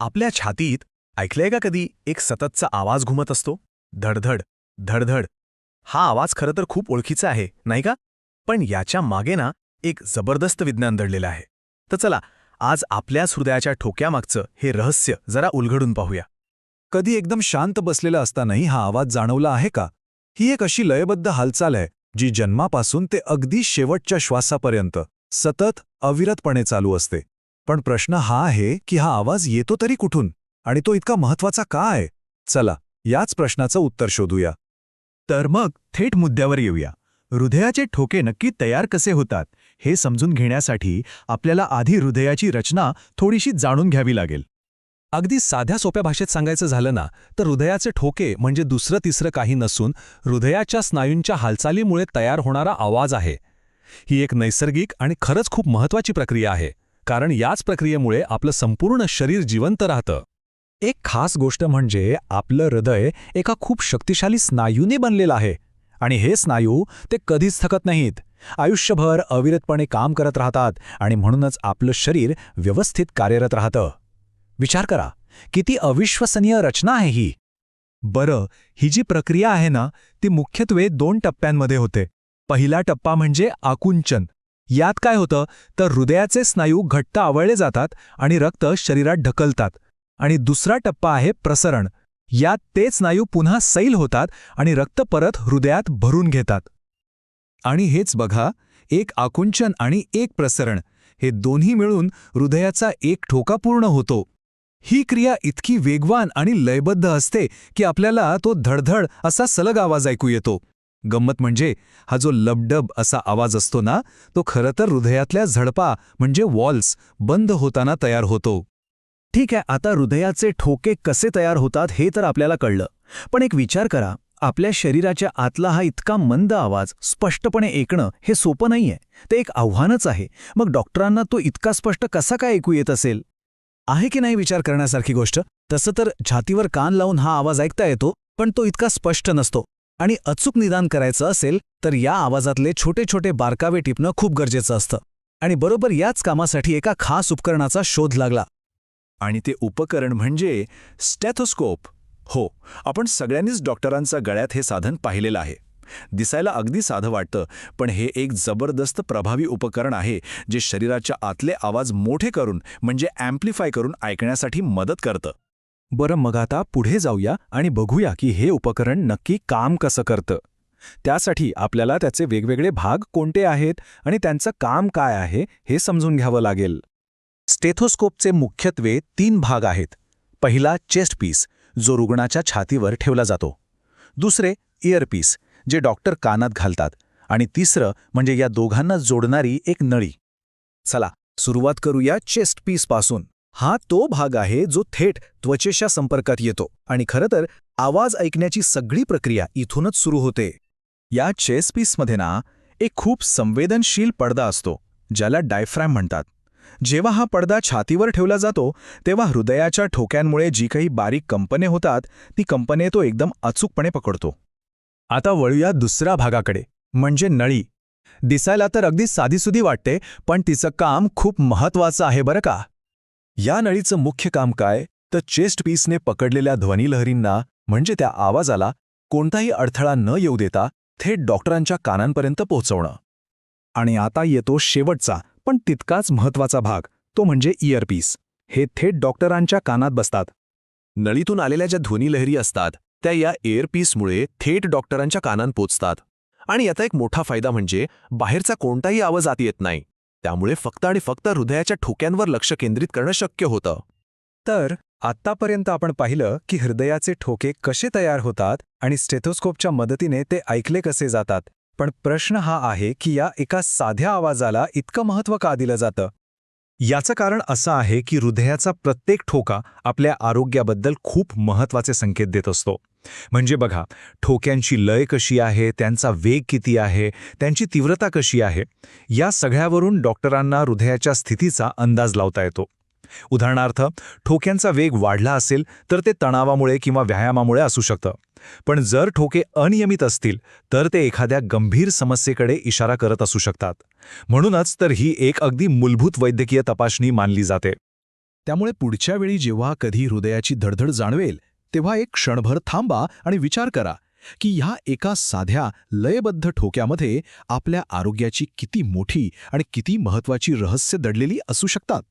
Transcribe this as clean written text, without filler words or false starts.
आपल्या छातीत ऐकलंय का कधी एक सततचा आवाज घुमत असतो? धडधड धडधड. हा आवाज खरं तर खूप ओळखीचा आहे, नाही का? पण याच्या मागे ना एक जबरदस्त विज्ञान दडलेलं आहे. तर चला, आज आपल्याच हृदयाच्या ठोक्यामागचं हे रहस्य जरा उलगडून पाहूया. कधी एकदम शांत बसलेला असतानाही हा आवाज जाणवला आहे का? ही एक अशी लयबद्ध हालचाल आहे जी जन्मापासून ते अगदी शेवटच्या श्वासापर्यंत सतत अविरतपणे चालू असते. पण प्रश्न हा आहे की हा आवाज येतो तरी कुठून आणि तो इतका महत्वाचा का आहे? चला, याच प्रश्नाचं उत्तर शोधूया. तर मग थेट मुद्द्यावर येऊया. हृदयाचे ठोके नक्की तयार कसे होतात हे समजून घेण्यासाठी आपल्याला आधी हृदयाची रचना थोडीशी जाणून घ्यावी लागेल. अगदी साध्या सोप्या भाषेत सांगायचं झालं ना, तर हृदयाचे ठोके म्हणजे दुसरं तिसरं काही नसून हृदयाच्या स्नायूंच्या हालचालीमुळे तयार होणारा आवाज आहे. ही एक नैसर्गिक आणि खरंच खूप महत्वाची प्रक्रिया आहे, कारण याच प्रक्रियेमुळे आपलं संपूर्ण शरीर जिवंत राहतं. एक खास गोष्ट म्हणजे आपलं हृदय एका खूप शक्तिशाली स्नायूंनी बनलेलं आहे. आणि हे स्नायू ते कधीच थकत नाहीत. आयुष्यभर अविरतपणे काम करत राहतात आणि म्हणूनच आपलं शरीर व्यवस्थित कार्यरत राहतं. विचार करा, किती अविश्वसनीय रचना आहे ही. बरं, ही जी प्रक्रिया आहे ना, ती मुख्यत्वे 2 टप्प्यांमध्ये होते. पहिला टप्पा म्हणजे आकुंचन. यात काय होतं तर हृदयाचे स्नायू घट्ट आवळले जातात आणि रक्त शरीरात ढकलतात. आणि दुसरा टप्पा आहे प्रसरण. यात ते स्नायू पुन्हा सैल होतात आणि रक्त परत हृदयात भरून घेतात. आणि हेच बघा, एक आकुंचन आणि एक प्रसरण, हे दोन्ही मिळून हृदयाचा एक ठोका पूर्ण होतो. ही क्रिया इतकी वेगवान आणि लयबद्ध असते की आपल्याला तो धडधड असा सलग आवाज ऐकू येतो. गंमत म्हणजे हा जो लबडब असा आवाज असतो ना, तो खरं तर हृदयातल्या झडपा म्हणजे वॉल्स बंद होताना तयार होतो. ठीक आहे, आता हृदयाचे ठोके कसे तयार होतात हे तर आपल्याला कळलं. पण एक विचार करा, आपल्या शरीराच्या आतला हा इतका मंद आवाज स्पष्टपणे ऐकणं हे सोपं नाहीये. ते एक आव्हानच आहे. मग डॉक्टरांना तो इतका स्पष्ट कसा काय ऐकू येत असेल? आहे की नाही विचार करण्यासारखी गोष्ट? तसं तर छातीवर कान लावून हा आवाज ऐकता येतो, पण तो इतका स्पष्ट नसतो. आणि अचूक निदान करायचं असेल तर या आवाजातले छोटे छोटे बारकावे टिपणं खूप गरजेचं असतं. आणि बरोबर याच कामासाठी एका खास उपकरणाचा शोध लागला. आणि ते उपकरण म्हणजे स्टेथोस्कोप. हो, आपण सगळ्यांनीच डॉक्टरांच्या गळ्यात हे साधन पाहिलेलं आहे. दिसायला अगदी साधं वाटतं, पण हे एक जबरदस्त प्रभावी उपकरण आहे जे शरीराच्या आतले आवाज मोठे करून म्हणजे ॲम्प्लिफाय करून ऐकण्यासाठी मदत करतं. बरं, मग आता पुढे जाऊया आणि बघूया की हे उपकरण नक्की काम कसं करतं. त्यासाठी आपल्याला त्याचे वेगवेगळे भाग कोणते आहेत आणि त्यांचं काम काय आहे हे समजून घ्यावं लागेल. स्टेथोस्कोपचे मुख्यत्वे 3 भाग आहेत. पहिला चेस्ट पीस, जो रुग्णाच्या छातीवर ठेवला जातो. दुसरे इयरपीस, जे डॉक्टर कानात घालतात. आणि तिसरं म्हणजे या दोघांना जोडणारी एक नळी. चला, सुरुवात करूया चेस्ट पीसपासून. हा तो भाग आहे जो थेट त्वचेच्या संपर्कात येतो आणि खरं तर आवाज ऐकण्याची सगळी प्रक्रिया इथूनच सुरू होते. या चेस्ट पीसमध्ये ना एक खूप संवेदनशील पडदा असतो, ज्याला डायफ्रॅम म्हणतात. जेव्हा हा पडदा छातीवर ठेवला जातो तेव्हा हृदयाच्या ठोक्यांमुळे जी काही बारीक कंपने होतात ती कंपने तो एकदम अचूकपणे पकडतो. आता वळूया दुसऱ्या भागाकडे, म्हणजे नळी. दिसायला तर अगदी साधीसुधी वाटते, पण तिचं काम खूप महत्वाचं आहे बरं का. या नळीचं मुख्य काम काय तर चेस्ट पीसने पकडलेल्या ध्वनिलहरींना म्हणजे त्या आवाजाला कोणताही अडथळा न येऊ देता थेट डॉक्टरांच्या कानांपर्यंत पोहोचवणं. आणि आता येतो शेवटचा पण तितकाच महत्वाचा भाग, तो म्हणजे इयरपीस. हे थेट डॉक्टरांच्या कानात बसतात. नळीतून आलेल्या ज्या ध्वनिलहरी असतात त्या या एअरपीसमुळे थेट डॉक्टरांच्या कानात पोचतात. आणि याचा एक मोठा फायदा म्हणजे बाहेरचा कोणताही आवाज आत येत नाही. त्यामुळे फक्त आणि फक्त हृदयाच्या ठोक्यांवर लक्ष केंद्रित करणं शक्य होतं. तर आत्तापर्यंत आपण पाहिलं की हृदयाचे ठोके कसे तयार होतात आणि स्टेथोस्कोपच्या मदतीने ते ऐकले कसे जातात. पण प्रश्न हा आहे की या एका साध्या आवाजाला इतकं महत्त्व का दिलं जातं? याचं कारण असं आहे की हृदयाचा प्रत्येक ठोका आपल्या आरोग्याबद्दल खूप महत्त्वाचे संकेत देत असतो. म्हणजे बघा, ठोक्यांची लय कशी आहे, त्यांचा वेग किती आहे, त्यांची तीव्रता कशी आहे, या सगळ्यावरून डॉक्टरांना हृदयाच्या स्थितीचा अंदाज लावता येतो. उदाहरणार्थ, ठोक्यांचा वेग वाढला असेल तर ते तणावामुळे किंवा व्यायामामुळे असू शकतं. पण जर ठोके अनियमित असतील तर ते एखाद्या गंभीर समस्येकडे इशारा करत असू शकतात. म्हणूनच तर ही एक अगदी मूलभूत वैद्यकीय तपासणी मानली जाते. त्यामुळे पुढच्या वेळी जेव्हा कधी हृदयाची धडधड जाणवेल तेव्हा एक क्षणभर थांबा आणि विचार करा की ह्या एका साध्या लयबद्ध ठोक्यामध्ये आपल्या आरोग्याची किती मोठी आणि किती महत्वाची रहस्य दडलेली असू शकतात.